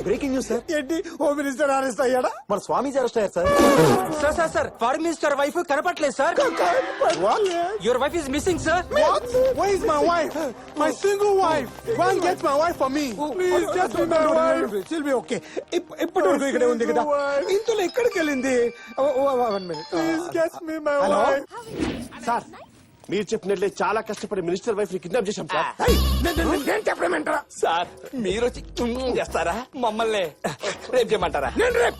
Breaking news sir. ఏంటి home minister arrest అయ్యాడా? మన స్వామీజీ అరెస్ట్ అయ్యారు sir. Sir sir sir foreign minister wife కనపట్లేదు sir. What? Your wife is missing sir. What? Where is my wife? My single wife. Go and get my wife for me. Please just be my wife. She'll be okay. ఇప్పటి వరకు ఇక్కడే ఉంది కదా. ఇంతలో ఎక్కడికి వెళ్ళింది? 1 minute. Please get me my wife. Sir మీరు చెప్పినట్లే చాలా కష్టపడి మినిస్టర్ వైఫ్ ని కిడ్నాప్ చేశాం సార్. నేను చెప్పలేమంటారా? సార్ మీరు వచ్చి చేస్తారా మమ్మల్ని రేపు చేయమంటారా? నేను రేపు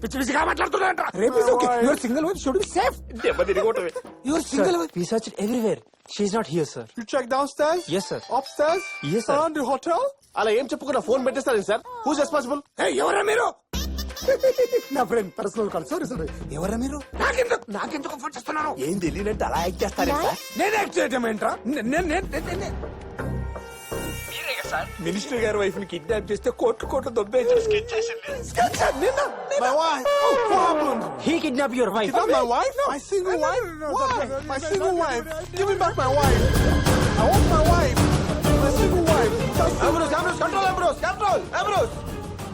పిచ్చి పిచ్చిగా మాట్లాడుతున్నా. రేపు is okay. Your single wife should be safe. దెబ్బ తిరిగొట్టవే. Your single wife. We searched everywhere. She is not here, sir. You check downstairs? Yes, sir. Upstairs? Yes, sir. Around the hotel? అలా ఏం చెప్పుకున్నా ఫోన్ పెట్టేస్తారండి sir. Who's responsible? ఎవరా మీరు? నా friend personal call. Sorry sorry. ఎవరా మీరు? నాకెందుకు ఫోన్ చేస్తున్నాను? ఏం తెలియనట్టు అలా యాక్ట్ చేస్తారా సార్? నేను యాక్ట్ చేయటం ఏంట్రా? మినిస్టర్ గారి వైఫ్ ని కిడ్నాప్ చేస్తే కోట్లు దొబ్బేసి My wife. What happened? He kidnapped your wife. Is that my wife? My single wife? Why? My single wife. Give me back my wife. I want my wife. My single wife. Control.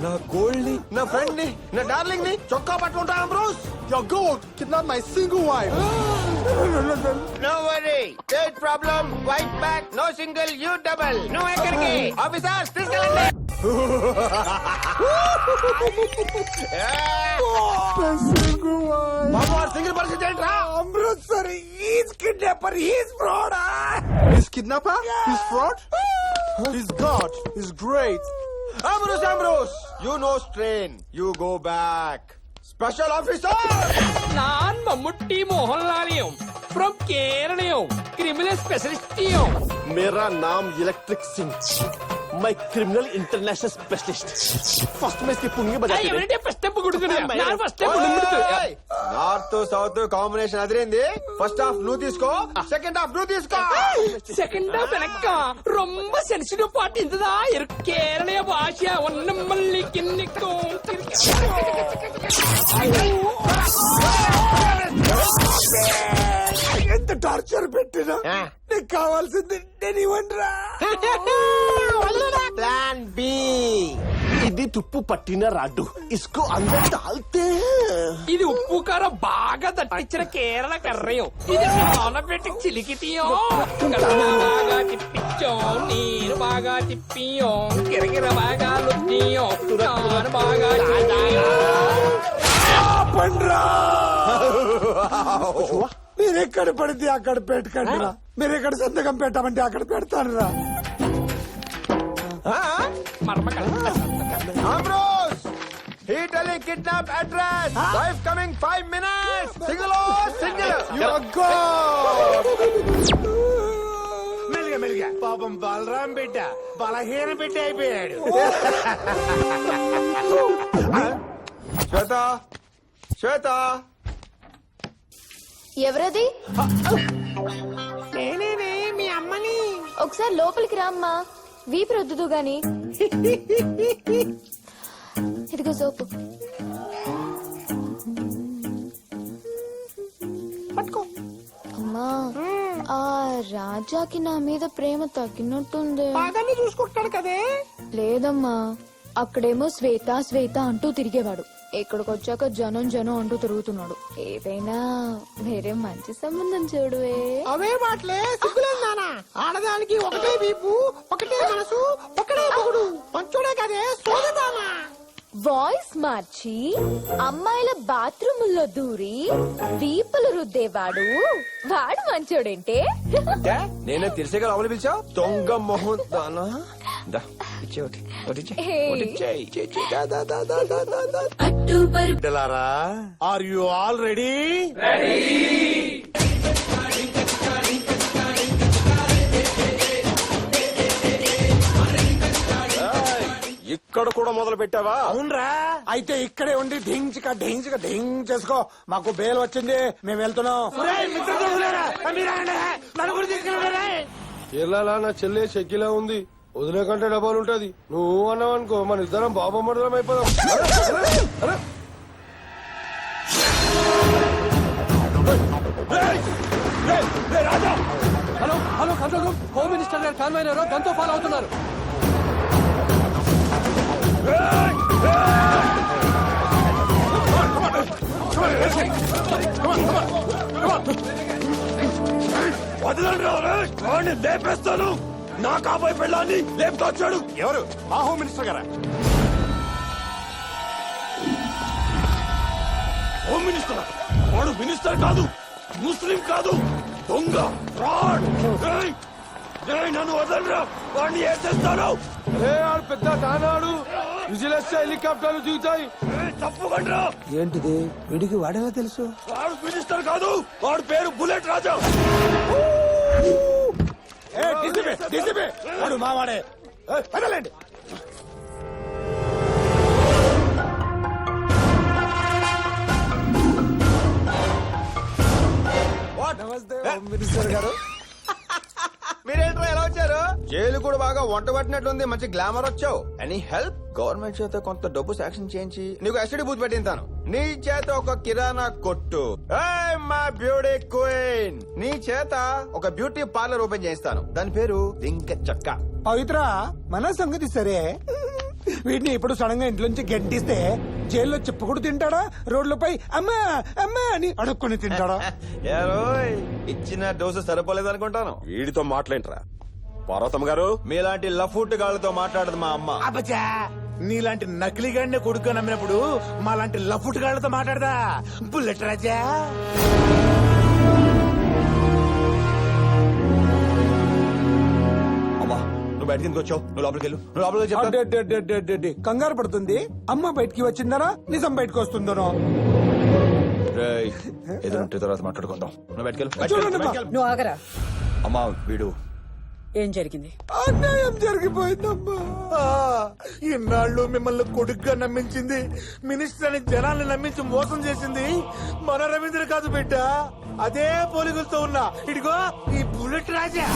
నా gold ని, నా friend ని, నా darling ని చొక్కా పట్టుకుంటా అంబ్రోస్. Your gold kidnap my single wife. No worry. Third problem. White back. No single. You double. No ఎక్కడికి. Officers తీసుకెళ్ళండి. My single wife. Babu single పరిస్థితి ఏంట్రా? Amritsar, he's kidnapper, he's fraud. He's kidnapper? He's fraud? He's God. He's great. Ambrose, you know strain. You go back. Special officer. நான் மம்முட்டி மோகன்லாலியும் from கேரளையும் criminal specialistயும். मेरा नाम electric Singh. मैं criminal international specialist. First में इसकी पुंगी बजा के ఎవరంటే ఫస్ట్ స్టెప్ కొడుకునే నేను first step north south combination అదిరింది. ఫస్ట్ హాఫ్ నువ్వు తీసుకో, సెకండ్ హాఫ్ నువ్వు తీసుకో. செகண்ட் హాఫ్ వెనక ரொம்ப సెన్సిటివ్ పార్ట్ ఇంతదా కేరళ భాష ఉన్నమల్లి కిన్నికో ఎంత టార్చర్ పెట్టినా నీకు కావాల్సింది నేను ఇవ్వనురా. Plan B. ఇది తుప్పు పట్టిన రాడ్డు. ఇస్కో అందరూ డాల్తే. ఇది ఉప్పు కారం బాగా దట్టించిన కేరళ కర్రయం. ఇది పెట్టి చిలికితీయో బాగా తిప్పించో నేను బాగా తిప్పియో గిరగిర బాగా లుట్టియో నాను బాగా పండ్రా. మీరు ఎక్కడ పడితే అక్కడ పెట్టకండి రా. మీరు ఎక్కడ సంతకం పెట్టమంటే అక్కడ పెడతాను రా. Ambrose, he telling kidnap address. Wife coming 5 minutes. Single. You are God. మెల్లిగా పాపం బలరాం బిడ్డ బలహీన బిడ్డ అయిపోయాడు. శ్వేత. ఎవరది? నేనేనే మీ అమ్మని. ఒకసారి లోపలికి రామ్మా. వీపు రుద్దుదు గాని. ఇదిగో సోపు. పట్టుకో. అమ్మా ఆ రాజాకి నా మీద ప్రేమ తగ్గినట్టుంది. బాగానే చూసుకుంటాడు కదే. లేదమ్మా, అక్కడేమో శ్వేత శ్వేత అంటూ తిరిగేవాడు. ఇక్కడికి వచ్చాక జనం అంటూ తిరుగుతున్నాడు. ఏదైనా వేరే మంచి సంబంధం చూడువే. అవే మాటలే సిగ్గులేదు నానా. ఆడదానికి ఒకటే వీపు, ఒకటే మనసు, ఒకటే మొగుడు. మంచోడే కదే సోదదానా. వాయిస్ మార్చి అమ్మాయిల బాత్రూముల్లో దూరి వీపులు రుద్దేవాడు వాడు మంచోడేంటే? నేనే తెలిసేగా లోపలి పిలిచావు దొంగ మొహం దానా. Are you all ready? ఇక్కడ కూడా మొదలు పెట్టావా? అవునరా. అయితే ఇక్కడే ఉండి ఢించిక చేసుకో. మాకు బేల్ వచ్చింది, మేము వెళ్తున్నాం. కేరళ నా చెల్లె షెక్కిలా ఉంది. వదిలేకంటే డబ్బాలు ఉంటది. నువ్వు అన్నావు అనుకో మన ఇద్దరం బాబా మడలం అయిపోదాం. Hello control room. Home minister గారు కాన్వాయ్ దాంతో ఫాలో అవుతున్నారు. వదలండి లేపేస్తాను. నా కాబోయే పెళ్ళాన్ని లేపుకొచ్చాడు. ఎవరు? మా హోమ్ మినిస్టర్ గారా? హోమ్ మినిస్టర్ వాడు మినిస్టర్ కాదు, ముస్లిం కాదు, దొంగ ఫ్రాడ్. నన్ను వదలరా, వాడిని ఏం చేస్తాను? పెద్ద తానాడు విజిలేస్తే హెలికాప్టర్లు దిగుతాయి. తప్పుకుండ్రా. ఏంటిది వీడికి వాడేలా తెలుసు? వాడు మినిస్టర్ కాదు, వాడు పేరు బుల్లెట్ రాజా. వాడు మావాడే. వదలండి. నమస్తే హోమ్ మినిస్టర్ గారు. మీరేంట్రా ఎలా వచ్చారు? జైలు కూడా బాగా వంట పట్టినట్లుంది. మంచి గ్లామర్ వచ్చావు. Any help? గవర్నమెంట్ చేత కొంత డబ్బు శాంక్షన్ చేయించి నీకు ఎస్టడీ బూత్ పెట్టింతాను. నీ చేత ఒక కిరాణా కొట్టు. మా బ్యూటీ క్వీన్, నీ చేత ఒక బ్యూటీ పార్లర్ ఓపెన్ చేయిస్తాను. దాని పేరు దింక చక్క. పవిత్ర, మన సంగతి సరే. వీటిని ఇప్పుడు సడన్ గా ఇంట్లోంచి గెంటిస్తే జైల్లో చెప్పుకుడు తింటాడా? రోడ్లపై అమ్మా అమ్మా అని అడుక్కుని తింటాడా? ఏరోయ్, ఇచ్చిన డోసు సరిపోలేదు అనుకుంటాను. వీడితో మాట్లాడరా పార్వతమ్మ గారు. మీలాంటి లఫూట్ గాళ్ళతో మాట్లాడదు మా అమ్మ. అబ్బచ్చా, నీలాంటి నకిలీగాడిని కొడుకు నమ్మినప్పుడు మాలాంటి లఫుట్ గాళ్ళతో మాట్లాడదా బుల్లెట్ రాజా? అమ్మా, నువ్వు బయటకి ఎందుకు వచ్చావు? నువ్వు లోపలికి వెళ్ళు. నువ్వు లోపలికి చెప్తా. అడ్డడ్డడ్డడ్డడ్డడ్డి. కంగారు పడుతుంది. అమ్మ బయటికి వచ్చిందనో నిజం బయటకు వస్తుందనో. రేయ్, ఎదురుంటే తర్వాత మాట్లాడుకుందాం. నువ్వు బయటకెళ్ళు. చూడండి, నువ్వు ఆగరా. అమ్మా, వీడు ఏం జరిగింది? అన్యాయం జరిగిపోయిందమ్మా. ఇన్నాళ్ళు మిమ్మల్ని కొడుగ్గా నమ్మించింది, మినిస్టర్ అని జనాల్ని నమ్మించి మోసం చేసింది మన రవీంద్ర కాదు బిడ్డ. అదే పోలికలతో ఉన్నా ఇదిగో ఈ బుల్లెట్ రాజా.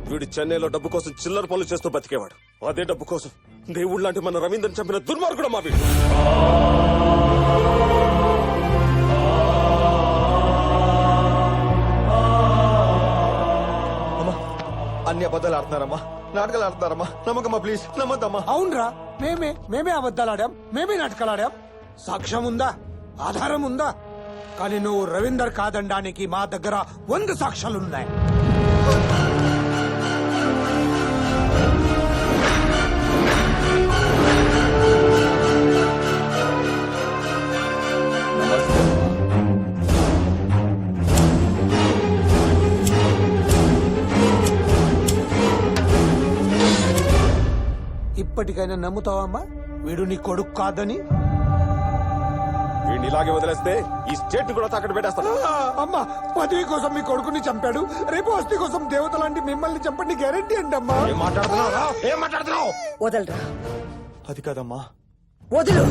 వీడు చెన్నైలో డబ్బు కోసం చిల్లర పనులు చేస్తూ బతికేవాడు. అదే డబ్బు కోసం దేవుడు లాంటి మన రవీంద్రని చంపిన దుర్మార్గుడు మా వీడు. అన్ని అబద్ధాలు ఆడుతున్నారమ్మా, నాటకాలు ఆడుతున్నారమ్మా. నమ్మకమ్మా, ప్లీజ్ నమ్మద్దమ్మా. అవునరా, మేమే అబద్ధాలాడాం, మేమే నాటకాలాడాం. సాక్ష్యం ఉందా? ఆధారం ఉందా? కానీ నువ్వు రవీందర్ కాదనడానికి మా దగ్గర 100 సాక్ష్యాలున్నాయి. ఇప్పటికైనా నమ్ముతావమ్మా వీడు నీ కొడుకు కాదని? వీడిని ఇలాగే వదిలేస్తే ఈ స్టేట్ కూడా తాకట్టు పెట్టేస్తాను. అమ్మా, పదవి కోసం మీ కొడుకుని చంపాడు, రేపు ఆస్తి కోసం దేవత లాంటి మిమ్మల్ని చంపండి గ్యారెంటీ అండి అమ్మా. ఏం మాట్లాడుతున్నావు? ఏం మాట్లాడుతున్నావు? వదలరా. అది కాదమ్మా. వదులు.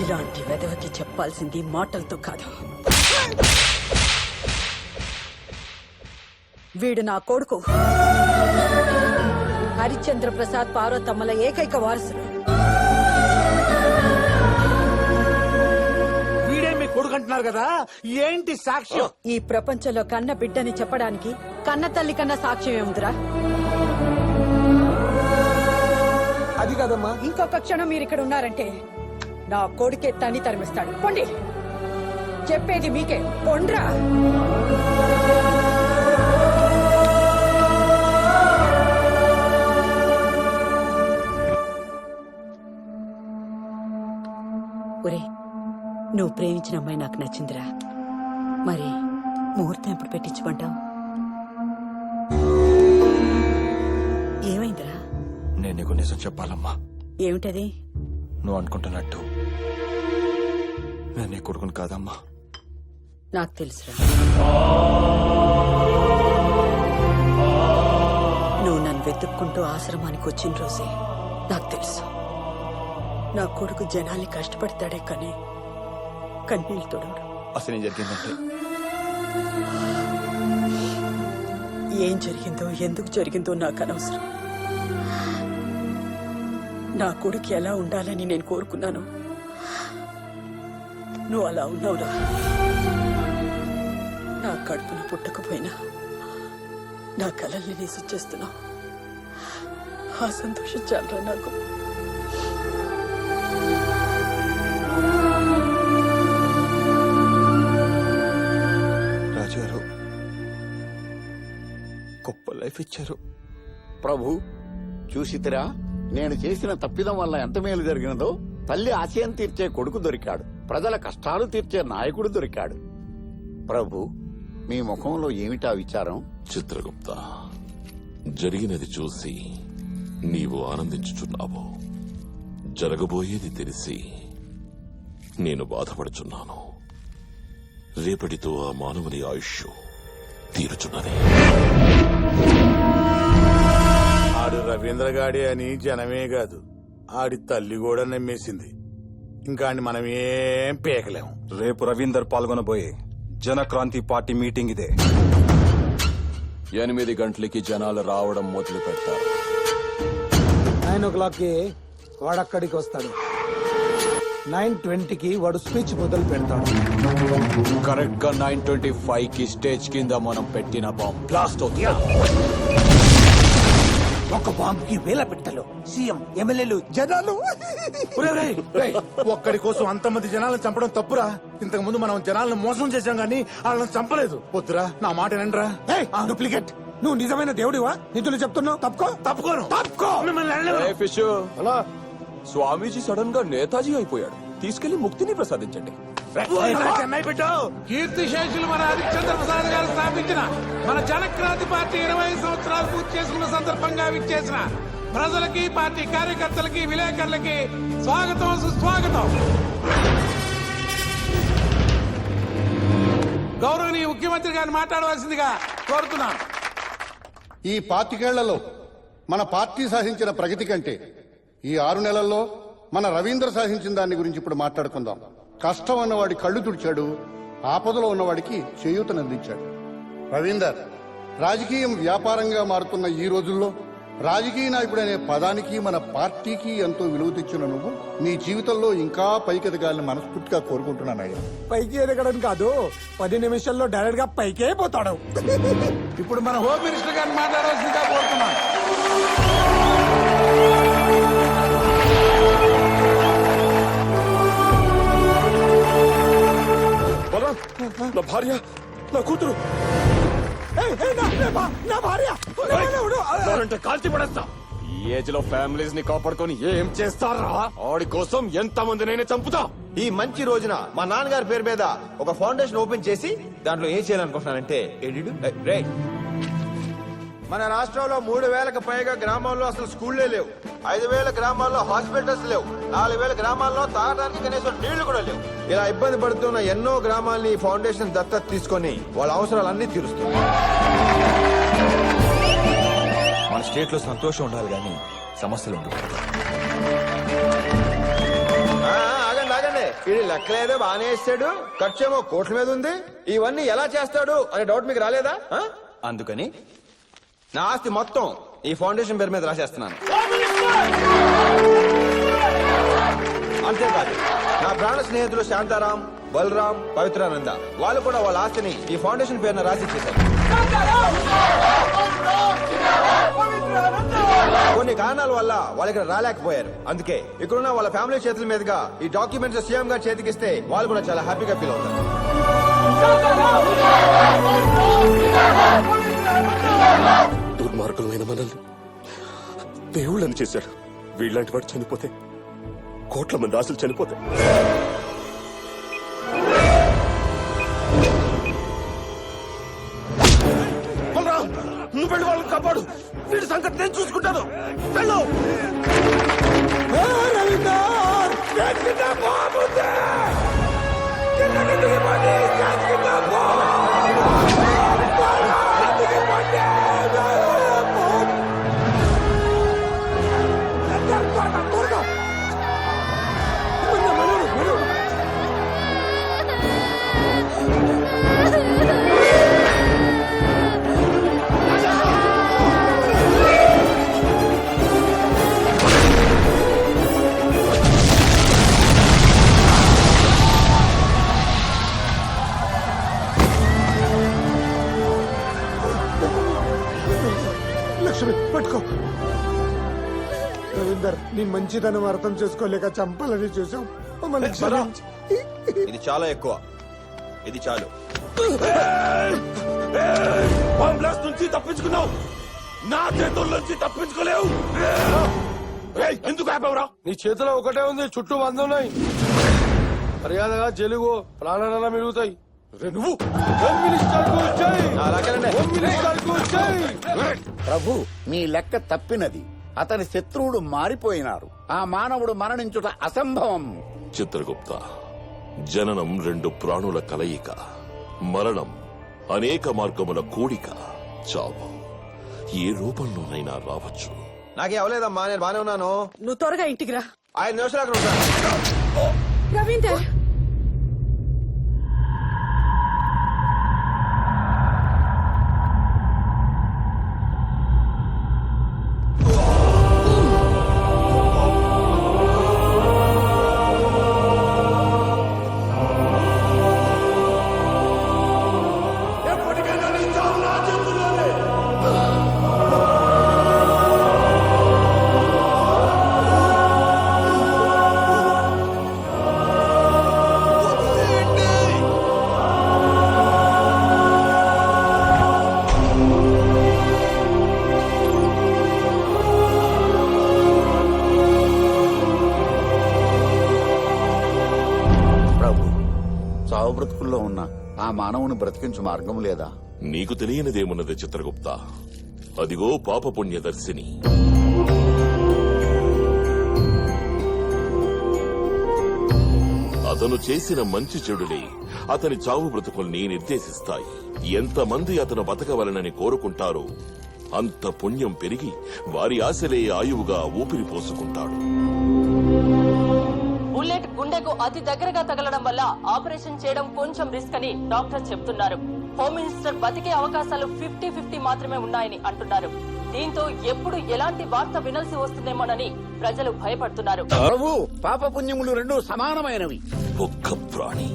ఇలాంటి వెధవకి చెప్పాల్సింది మాటలతో కాదు. వీడు నా కొడుకు, హరిశ్చంద్ర ప్రసాద్ పార్వతమ్మల ఏకైక వారసుడు. వీడే మీ కొడుకు అంటున్నారు కదా, ఏంటి సాక్ష్యం? ఈ ప్రపంచంలో కన్న బిడ్డని చెప్పడానికి కన్న తల్లి కన్నా సాక్ష్యం ఏముందిరా? అది కాదమ్మా. ఇంకొక క్షణం మీరు ఇక్కడ ఉన్నారంటే నా కొడుకే తన్ని తరిమిస్తాడు. పొండి, చెప్పేది మీకే. పొండ్రా. ఒరే, నువ్వు ప్రేమించిన అమ్మాయి నాకు నచ్చిందిరా. మరి ముహూర్తం ఎప్పుడు పెట్టించుకుంటావు? ఏమైందిరా? నేను నీకు నిజం చెప్పాలమ్మా. ఏమిటది? నువ్వు అనుకుంటున్నట్టు నేను నీ కొడుకుని కాదమ్మా. నాకు తెలుసురా. నువ్వు నన్ను వెతుక్కుంటూ ఆశ్రమానికి వచ్చిన రోజే నాకు తెలుసు. నా కొడుకు జనాల్ని కష్టపడతాడే కానీ కన్నీళ్ళు తొడవడు. అసలు ఏం జరిగిందంటే, ఏం జరిగిందో ఎందుకు జరిగిందో నాకు అనవసరం. నా కొడుకు ఎలా ఉండాలని నేను కోరుకున్నాను నువ్వు అలా ఉన్నావురా. నా కడుపున పుట్టకపోయినా నా కలల్ని నిజం ఆ సంతోషం చాలరా నాకు. రాజుగారు గొప్ప లైఫ్ ఇచ్చారు. ప్రభు చూసితిరా, నేను చేసిన తప్పిదం వల్ల ఎంత మేలు జరిగినదో. తల్లి ఆశయం తీర్చే కొడుకు దొరికాడు, ప్రజల కష్టాలు తీర్చే నాయకుడు దొరికాడు. ప్రభు, మీ ముఖంలో ఏమిటా విచారం? చిత్రగుప్త, జరిగినది చూసి నీవు ఆనందించుచున్నావు, జరగబోయేది తెలిసి నేను బాధపడుచున్నాను. రేపటితో ఆ మానవుని ఆయుష్ తీరుచున్నది. ఆడు రవీంద్ర గాడి అని జనమే కాదు, ఆడి తల్లి కూడా నమ్మేసింది. ఇంకా మనం ఏం పీకలేము. రేపు రవీందర్ పాల్గొనబోయే జనక్రాంతి పార్టీ మీటింగ్ ఇదే. 8 గంటలకి జనాలు రావడం మొదలు పెడతారు. 9 o'clockకి వాడక్కడికి వస్తాడు. 9:20కి వాడు స్పీచ్ మొదలు పెడతాడు. కరెక్ట్ గా 9:25కి స్టేజ్ కింద మనం పెట్టిన బాంబ్ బ్లాస్ట్ అవుతుంది. ఒక బాంబుకి వేల పెట్టలు, సీఎం, ఎమ్మెల్యేలు, జనాలు. ఒక్కడి కోసం అంతమంది జనాలను చంపడం తప్పురా. ఇంతకు ముందు మనం జనాలను మోసం చేశాం గానీ వాళ్ళని చంపలేదు. వద్దురా, నా మాట వినండిరా. డూప్లికేట్. నువ్వు నిజమైన దేవుడివా? నిధులు చెప్తున్నావు. తప్పుకోను. అలా స్వామీజీ సడన్ గా నేతాజీ అయిపోయాడు. తీసుకెళ్లి ముక్తిని ప్రసాదించండి. చెన్నై పెట్టు. కీర్తిశేషులు మన హరిశ్చంద్ర ప్రసాద్ గారు స్థాపించిన మన జనక్రాంతి పార్టీ 20 సంవత్సరాలు పూర్తి చేసుకున్న సందర్భంగా విచ్చేసిన ప్రజలకి, పార్టీ కార్యకర్తలకి, విలేకరులకి స్వాగతం, సుస్వాగతం. గౌరవనీయ ముఖ్యమంత్రి గారిని మాట్లాడవలసిందిగా కోరుతున్నాను. ఈ 25 మన పార్టీ సాధించిన ప్రగతి కంటే ఈ 6 నెలల్లో మన రవీంద్ర సాధించిన దాని గురించి ఇప్పుడు మాట్లాడుకుందాం. కష్టం ఉన్నవాడి కళ్ళు తుడిచాడు, ఆపదలో ఉన్నవాడికి చేయూతనందించాడు. రవీందర్, రాజకీయం వ్యాపారంగా మారుతున్న ఈ రోజుల్లో రాజకీయ నాయకుడు అనే పదానికి, మన పార్టీకి ఎంతో విలువ తెచ్చిన నువ్వు నీ జీవితంలో ఇంకా పైకి ఎదగాలని మనస్ఫూర్తిగా కోరుకుంటున్నానయ్యా. పైకి ఎదగడం కాదు, 10 నిమిషాల్లో డైరెక్ట్ గా పైకే పోతాడు. ఇప్పుడు మన హోమ్ మినిస్టర్ గారిని మాట్లాడవలసిందిగా కోరుతున్నాను. నా భార్య, నా కూతురు నా భార్య కాల్చి పడేస్తా. ఈ ఏజ్ లో ఫ్యామిలీస్ ని కాపాడుకొని ఏం చేస్తారా? ఆడి కోసం ఎంత మందినైనా చంపుతా. ఈ మంచి రోజున మా నాన్నగారి పేరు మీద ఒక ఫౌండేషన్ ఓపెన్ చేసి దాంట్లో ఏం చేయాలనుకుంటున్నానంటే, మన రాష్ట్రంలో 3,000కు పైగా గ్రామాల్లో అసలు స్కూళ్లే లేవు. 5,000 గ్రామాల్లో హాస్పిటల్స్ లేవు. 4,000 గ్రామాల్లో తాగడానికి కనీసం నీళ్లు కూడా లేవు. ఇలా ఇబ్బంది పడుతున్న ఎన్నో గ్రామాల్ని ఫౌండేషన్ దత్తత తీసుకొని వాళ్ళ అవసరాలన్నీ తీరుస్తుంది. మన స్టేట్ లో సంతోషం ఉండాలి కానీ సమస్యలు ఉండకూడదు. ఆగండి, ఇది లెక్కలేదో బాగానే వేస్తాడు, ఖర్చేమో కోట్ల మీద ఉంది. ఇవన్నీ ఎలా చేస్తాడు అనే డౌట్ మీకు రాలేదా? అందుకని నా ఆస్తి మొత్తం ఈ ఫౌండేషన్ పేరు మీద రాసేస్తున్నాను. అంతేకాదు, నా ప్రాణ స్నేహితులు శాంతారాం, బలరాం, పవిత్రానంద వాళ్ళు కూడా వాళ్ళ ఆస్తిని ఈ ఫౌండేషన్ పేరున రాసి ఇచ్చేశారు. కొన్ని కారణాల వల్ల వాళ్ళు ఇక్కడ రాలేకపోయారు. అందుకే ఇక్కడున్న వాళ్ళ ఫ్యామిలీ చేతుల మీదుగా ఈ డాక్యుమెంట్స్ సీఎం గారు చేతికిస్తే వాళ్ళు కూడా చాలా హ్యాపీగా ఫీల్ అవుతారు. దుర్మార్గులమైన మనల్ని దేవుళ్ళని చేశాడు. వీళ్ళంటి వాడు చనిపోతే కోట్ల మంది ఆశలు చనిపోతాయి. నువ్వు వెళ్ళి వాళ్ళని కాపాడు. వీడి సంగతి నేను చూసుకుంటాను. వెళ్ళు. లక్ష్మి పట్టుకో. రవీందర్ నీ మంచితనం అర్థం చేసుకోలేక చంపాలని చూసాం. మమ్మల్ని క్షమించు. ఇది చాలా ఎక్కువ, ఇది చాలు. బాంబ్ బ్లాస్ట్ నుంచి తప్పించుకున్నావు, నా చేతుల నుంచి తప్పించుకోలేవు. ఏయ్, ఎందుకు ఆపావురా? నీ చేతిలో ఒకటే ఉంది, చుట్టూ 100 ఉన్నాయి. మర్యాదగా జైలుగో, ప్రాణాలన్నా మిగులుతాయి. నువ్వు హోమ్ మినిస్టర్ కు జై! అలాగేనండి. హోమ్ మినిస్టర్ కు జై! ప్రభు మీ లెక్క తప్పినది. అతని శత్రువులు మారిపోయినారు. ఆ మానవుడు మరణించుట అసంభవం. చిత్రగుప్త, జననం 2 ప్రాణుల కలయిక, మరణం అనేక మార్గముల కూడిక. చావు ఏ రూపంలోనైనా రావచ్చు. నాకే అవలేదమ్మా, నేను బానే ఉన్నాను. నువ్వు త్వరగా ఇంటికి రా. 5 నిమిషాలు అక్కడ ఉంటాను. రవీందర్, ప్రభు చావు బ్రతుకుల్లో ఉన్న ఆ మానవుని బ్రతికించు మార్గం లేదా? నీకు తెలియనిదేమున్నది చిత్రగుప్త? అదిగో పాపపుణ్యదర్శిని. అతను చేసిన మంచి చెడులే అతని చావు బ్రతుకుల్ని నిర్దేశిస్తాయి. ఎంతమంది అతను బతకవలనని కోరుకుంటారో అంత పుణ్యం పెరిగి వారి ఆశలే ఆయువుగా ఊపిరి పోసుకుంటాడు. బుల్లెట్ గుండెకు అతి దగ్గరగా తగలడం వల్ల ఆపరేషన్ చేయడం కొంచెం రిస్క్ అని డాక్టర్ చెప్తున్నారు. హోమ్ మినిస్టర్ బతికే అవకాశాలు 50-50 మాత్రమే ఉన్నాయని అంటున్నారు. దీంతో ఎప్పుడు ఎలాంటి వార్త వినాల్సి వస్తుందేమోనని ప్రజలు భయపడుతున్నారు. ప్రభు పాపపుణ్యములు 2 సమానమైనవి. ఒక్క ప్రాణి,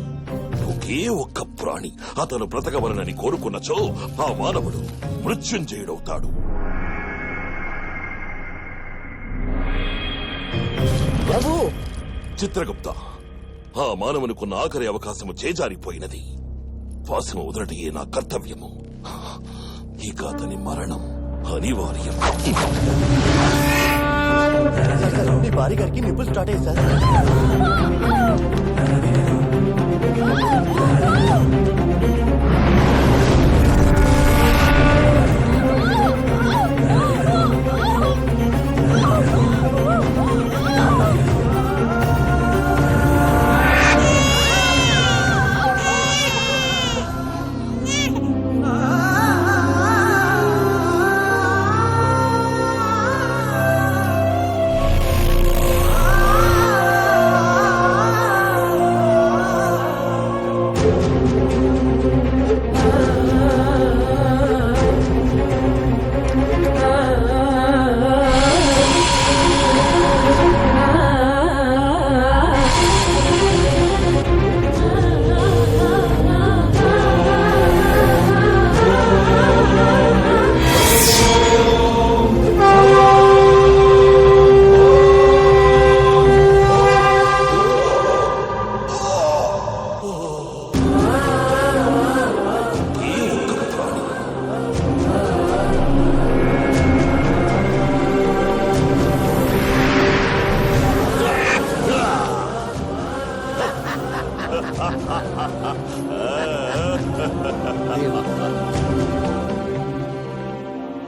ఒకే ఒక్క ప్రాణి అతను బ్రతకవలనని కోరుకున్నచో ఆ మానవుడు మృత్యుంజయుడవుతాడు. ప్రభు చిత్రగుప్త, ఆ మానవునికున్న ఆఖరి అవకాశము చేజారిపోయినది. శ్వాసము వదలటయే నా కర్తవ్యము. ఇక అతని మరణం అనివార్యం. మీ భార్య గారికి నిప్పులు స్టార్ట్ అయ్యి sir.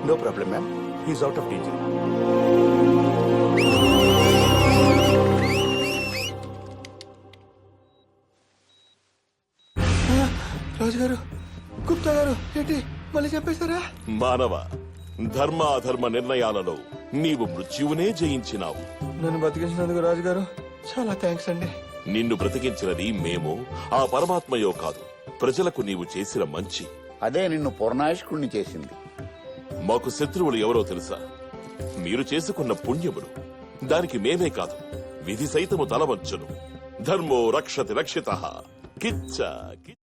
No problem, ma'am. He's out of danger. రాజుగారు, గుప్తా గారు, ఏంటి మళ్ళీ చెప్పేశారా? మానవ, ధర్మ అధర్మ నిర్ణయాలలో నీవు మృత్యువునే జయించినావు. నన్ను బతికించినందుకు రాజుగారు చాలా థ్యాంక్స్ అండి. నిన్ను బ్రతికించినది మేము, ఆ పరమాత్మయో కాదు, ప్రజలకు నీవు చేసిన మంచి. అదే నిన్ను పూర్ణాయుష్కుణ్ణి చేసింది. మాకు శత్రువులు ఎవరో తెలుసా? మీరు చేసుకున్న పుణ్యములు. దానికి మేమే కాదు, విధి సైతము తలవంచును. ధర్మో రక్షతి రక్షితః. కిచ్చ